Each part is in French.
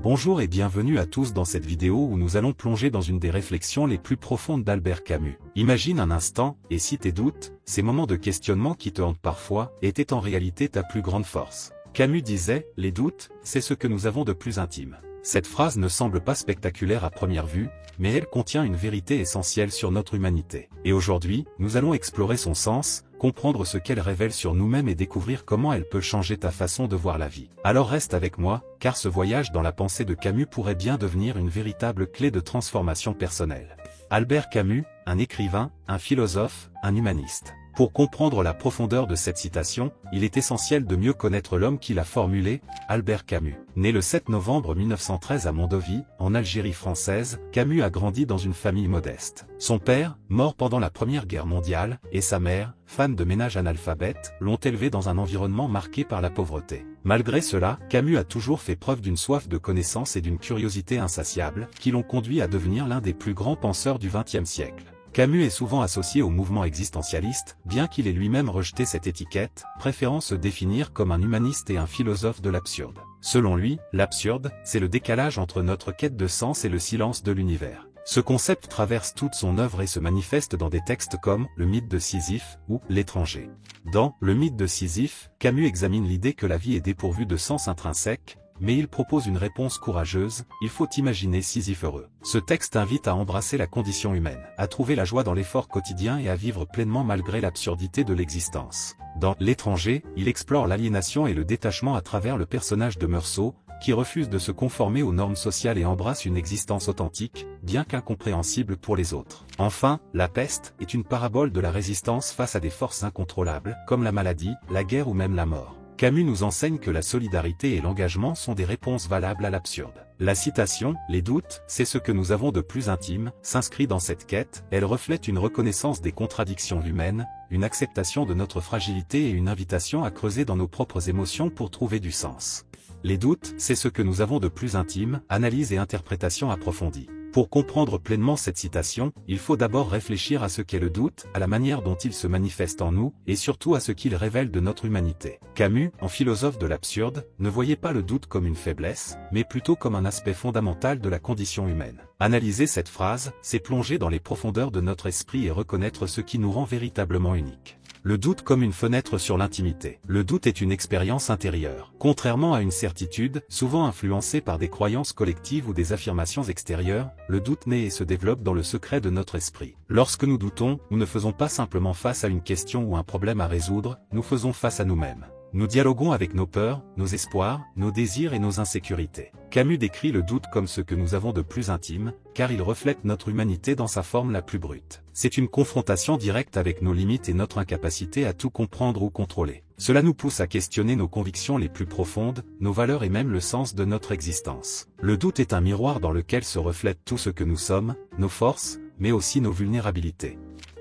Bonjour et bienvenue à tous dans cette vidéo où nous allons plonger dans une des réflexions les plus profondes d'Albert Camus. Imagine un instant, et si tes doutes, ces moments de questionnement qui te hantent parfois, étaient en réalité ta plus grande force. Camus disait, les doutes, c'est ce que nous avons de plus intime. Cette phrase ne semble pas spectaculaire à première vue, mais elle contient une vérité essentielle sur notre humanité. Et aujourd'hui, nous allons explorer son sens, comprendre ce qu'elle révèle sur nous-mêmes et découvrir comment elle peut changer ta façon de voir la vie. Alors reste avec moi, car ce voyage dans la pensée de Camus pourrait bien devenir une véritable clé de transformation personnelle. Albert Camus, un écrivain, un philosophe, un humaniste. Pour comprendre la profondeur de cette citation, il est essentiel de mieux connaître l'homme qui l'a formulée, Albert Camus. Né le 7 novembre 1913 à Mondovì, en Algérie française, Camus a grandi dans une famille modeste. Son père, mort pendant la Première Guerre mondiale, et sa mère, femme de ménage analphabète, l'ont élevé dans un environnement marqué par la pauvreté. Malgré cela, Camus a toujours fait preuve d'une soif de connaissance et d'une curiosité insatiable, qui l'ont conduit à devenir l'un des plus grands penseurs du XXe siècle. Camus est souvent associé au mouvement existentialiste, bien qu'il ait lui-même rejeté cette étiquette, préférant se définir comme un humaniste et un philosophe de l'absurde. Selon lui, l'absurde, c'est le décalage entre notre quête de sens et le silence de l'univers. Ce concept traverse toute son œuvre et se manifeste dans des textes comme « Le mythe de Sisyphe » ou « L'étranger ». Dans « Le mythe de Sisyphe », Camus examine l'idée que la vie est dépourvue de sens intrinsèque, mais il propose une réponse courageuse, il faut imaginer Sisyphe heureux. Ce texte invite à embrasser la condition humaine, à trouver la joie dans l'effort quotidien et à vivre pleinement malgré l'absurdité de l'existence. Dans L'étranger, il explore l'aliénation et le détachement à travers le personnage de Meursault, qui refuse de se conformer aux normes sociales et embrasse une existence authentique, bien qu'incompréhensible pour les autres. Enfin, La peste est une parabole de la résistance face à des forces incontrôlables, comme la maladie, la guerre ou même la mort. Camus nous enseigne que la solidarité et l'engagement sont des réponses valables à l'absurde. La citation « Les doutes, c'est ce que nous avons de plus intime » s'inscrit dans cette quête, elle reflète une reconnaissance des contradictions humaines, une acceptation de notre fragilité et une invitation à creuser dans nos propres émotions pour trouver du sens. Les doutes, c'est ce que nous avons de plus intime, analyse et interprétation approfondie. Pour comprendre pleinement cette citation, il faut d'abord réfléchir à ce qu'est le doute, à la manière dont il se manifeste en nous, et surtout à ce qu'il révèle de notre humanité. Camus, en philosophe de l'absurde, ne voyait pas le doute comme une faiblesse, mais plutôt comme un aspect fondamental de la condition humaine. Analyser cette phrase, c'est plonger dans les profondeurs de notre esprit et reconnaître ce qui nous rend véritablement uniques. Le doute comme une fenêtre sur l'intimité. Le doute est une expérience intérieure. Contrairement à une certitude, souvent influencée par des croyances collectives ou des affirmations extérieures, le doute naît et se développe dans le secret de notre esprit. Lorsque nous doutons, nous ne faisons pas simplement face à une question ou un problème à résoudre, nous faisons face à nous-mêmes. Nous dialoguons avec nos peurs, nos espoirs, nos désirs et nos insécurités. Camus décrit le doute comme ce que nous avons de plus intime, car il reflète notre humanité dans sa forme la plus brute. C'est une confrontation directe avec nos limites et notre incapacité à tout comprendre ou contrôler. Cela nous pousse à questionner nos convictions les plus profondes, nos valeurs et même le sens de notre existence. Le doute est un miroir dans lequel se reflète tout ce que nous sommes, nos forces, mais aussi nos vulnérabilités.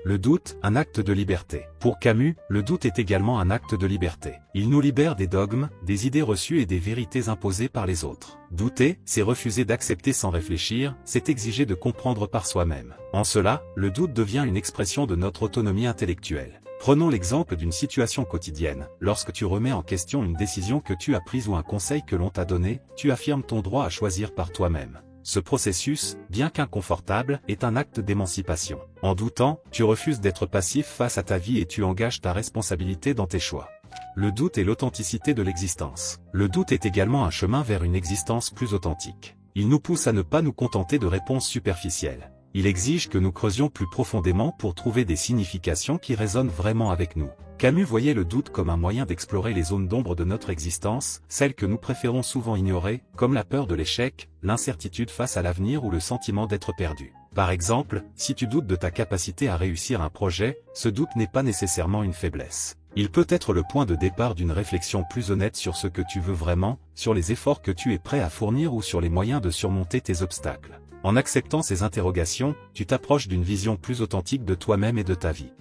Le doute, un acte de liberté. Pour Camus, le doute est également un acte de liberté. Il nous libère des dogmes, des idées reçues et des vérités imposées par les autres. Douter, c'est refuser d'accepter sans réfléchir, c'est exiger de comprendre par soi-même. En cela, le doute devient une expression de notre autonomie intellectuelle. Prenons l'exemple d'une situation quotidienne. Lorsque tu remets en question une décision que tu as prise ou un conseil que l'on t'a donné, tu affirmes ton droit à choisir par toi-même. Ce processus, bien qu'inconfortable, est un acte d'émancipation. En doutant, tu refuses d'être passif face à ta vie et tu engages ta responsabilité dans tes choix. Le doute est l'authenticité de l'existence. Le doute est également un chemin vers une existence plus authentique. Il nous pousse à ne pas nous contenter de réponses superficielles. Il exige que nous creusions plus profondément pour trouver des significations qui résonnent vraiment avec nous. Camus voyait le doute comme un moyen d'explorer les zones d'ombre de notre existence, celles que nous préférons souvent ignorer, comme la peur de l'échec, l'incertitude face à l'avenir ou le sentiment d'être perdu. Par exemple, si tu doutes de ta capacité à réussir un projet, ce doute n'est pas nécessairement une faiblesse. Il peut être le point de départ d'une réflexion plus honnête sur ce que tu veux vraiment, sur les efforts que tu es prêt à fournir ou sur les moyens de surmonter tes obstacles. En acceptant ces interrogations, tu t'approches d'une vision plus authentique de toi-même et de ta vie.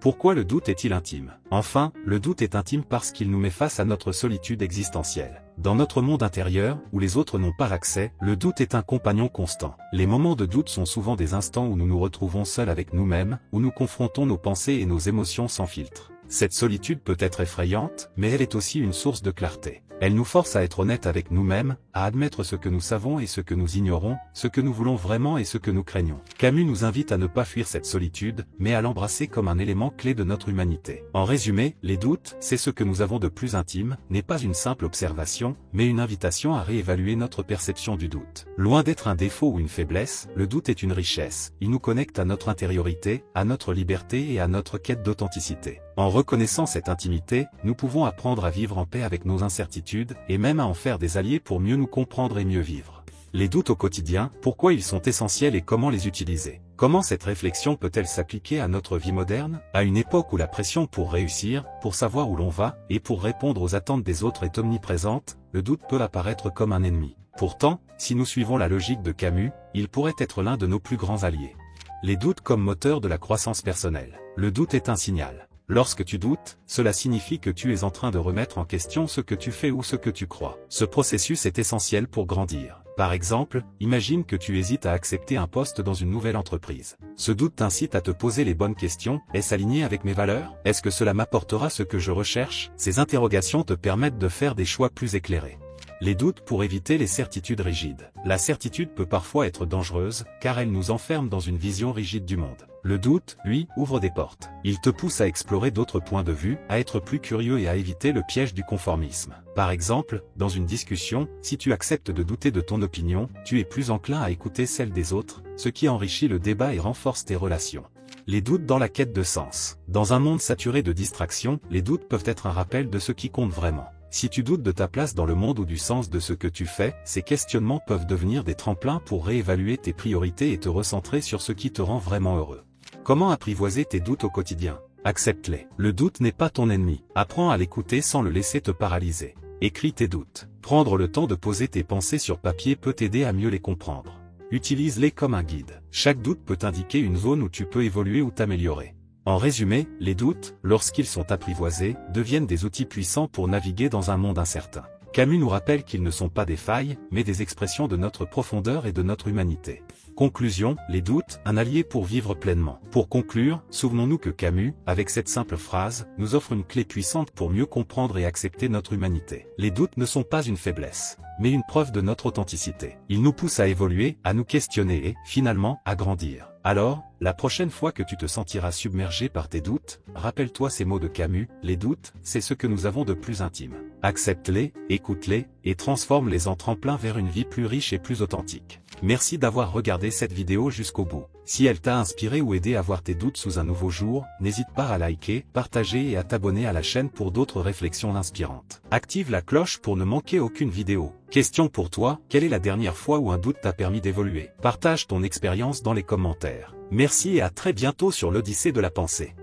Pourquoi le doute est-il intime? Enfin, le doute est intime parce qu'il nous met face à notre solitude existentielle. Dans notre monde intérieur, où les autres n'ont pas l'accès, le doute est un compagnon constant. Les moments de doute sont souvent des instants où nous nous retrouvons seuls avec nous-mêmes, où nous confrontons nos pensées et nos émotions sans filtre. Cette solitude peut être effrayante, mais elle est aussi une source de clarté. Elle nous force à être honnêtes avec nous-mêmes, à admettre ce que nous savons et ce que nous ignorons, ce que nous voulons vraiment et ce que nous craignons. Camus nous invite à ne pas fuir cette solitude, mais à l'embrasser comme un élément clé de notre humanité. En résumé, les doutes, c'est ce que nous avons de plus intime, n'est pas une simple observation, mais une invitation à réévaluer notre perception du doute. Loin d'être un défaut ou une faiblesse, le doute est une richesse. Il nous connecte à notre intériorité, à notre liberté et à notre quête d'authenticité. En reconnaissant cette intimité, nous pouvons apprendre à vivre en paix avec nos incertitudes, et même à en faire des alliés pour mieux nous comprendre et mieux vivre. Les doutes au quotidien, pourquoi ils sont essentiels et comment les utiliser? Comment cette réflexion peut-elle s'appliquer à notre vie moderne, à une époque où la pression pour réussir, pour savoir où l'on va, et pour répondre aux attentes des autres est omniprésente, le doute peut apparaître comme un ennemi. Pourtant, si nous suivons la logique de Camus, il pourrait être l'un de nos plus grands alliés. Les doutes comme moteur de la croissance personnelle. Le doute est un signal. Lorsque tu doutes, cela signifie que tu es en train de remettre en question ce que tu fais ou ce que tu crois. Ce processus est essentiel pour grandir. Par exemple, imagine que tu hésites à accepter un poste dans une nouvelle entreprise. Ce doute t'incite à te poser les bonnes questions. Est-ce aligné avec mes valeurs? Est-ce que cela m'apportera ce que je recherche? Ces interrogations te permettent de faire des choix plus éclairés. Les doutes pour éviter les certitudes rigides. La certitude peut parfois être dangereuse, car elle nous enferme dans une vision rigide du monde. Le doute, lui, ouvre des portes. Il te pousse à explorer d'autres points de vue, à être plus curieux et à éviter le piège du conformisme. Par exemple, dans une discussion, si tu acceptes de douter de ton opinion, tu es plus enclin à écouter celle des autres, ce qui enrichit le débat et renforce tes relations. Les doutes dans la quête de sens. Dans un monde saturé de distractions, les doutes peuvent être un rappel de ce qui compte vraiment. Si tu doutes de ta place dans le monde ou du sens de ce que tu fais, ces questionnements peuvent devenir des tremplins pour réévaluer tes priorités et te recentrer sur ce qui te rend vraiment heureux. Comment apprivoiser tes doutes au quotidien? Accepte-les. Le doute n'est pas ton ennemi. Apprends à l'écouter sans le laisser te paralyser. Écris tes doutes. Prendre le temps de poser tes pensées sur papier peut t'aider à mieux les comprendre. Utilise-les comme un guide. Chaque doute peut indiquer une zone où tu peux évoluer ou t'améliorer. En résumé, les doutes, lorsqu'ils sont apprivoisés, deviennent des outils puissants pour naviguer dans un monde incertain. Camus nous rappelle qu'ils ne sont pas des failles, mais des expressions de notre profondeur et de notre humanité. Conclusion, les doutes, un allié pour vivre pleinement. Pour conclure, souvenons-nous que Camus, avec cette simple phrase, nous offre une clé puissante pour mieux comprendre et accepter notre humanité. Les doutes ne sont pas une faiblesse, mais une preuve de notre authenticité. Ils nous poussent à évoluer, à nous questionner et, finalement, à grandir. Alors, la prochaine fois que tu te sentiras submergé par tes doutes, rappelle-toi ces mots de Camus, les doutes, c'est ce que nous avons de plus intime. Accepte-les, écoute-les, et transforme-les en tremplin vers une vie plus riche et plus authentique. Merci d'avoir regardé cette vidéo jusqu'au bout. Si elle t'a inspiré ou aidé à voir tes doutes sous un nouveau jour, n'hésite pas à liker, partager et à t'abonner à la chaîne pour d'autres réflexions inspirantes. Active la cloche pour ne manquer aucune vidéo. Question pour toi, quelle est la dernière fois où un doute t'a permis d'évoluer? Partage ton expérience dans les commentaires. Merci et à très bientôt sur l'Odyssée de la pensée.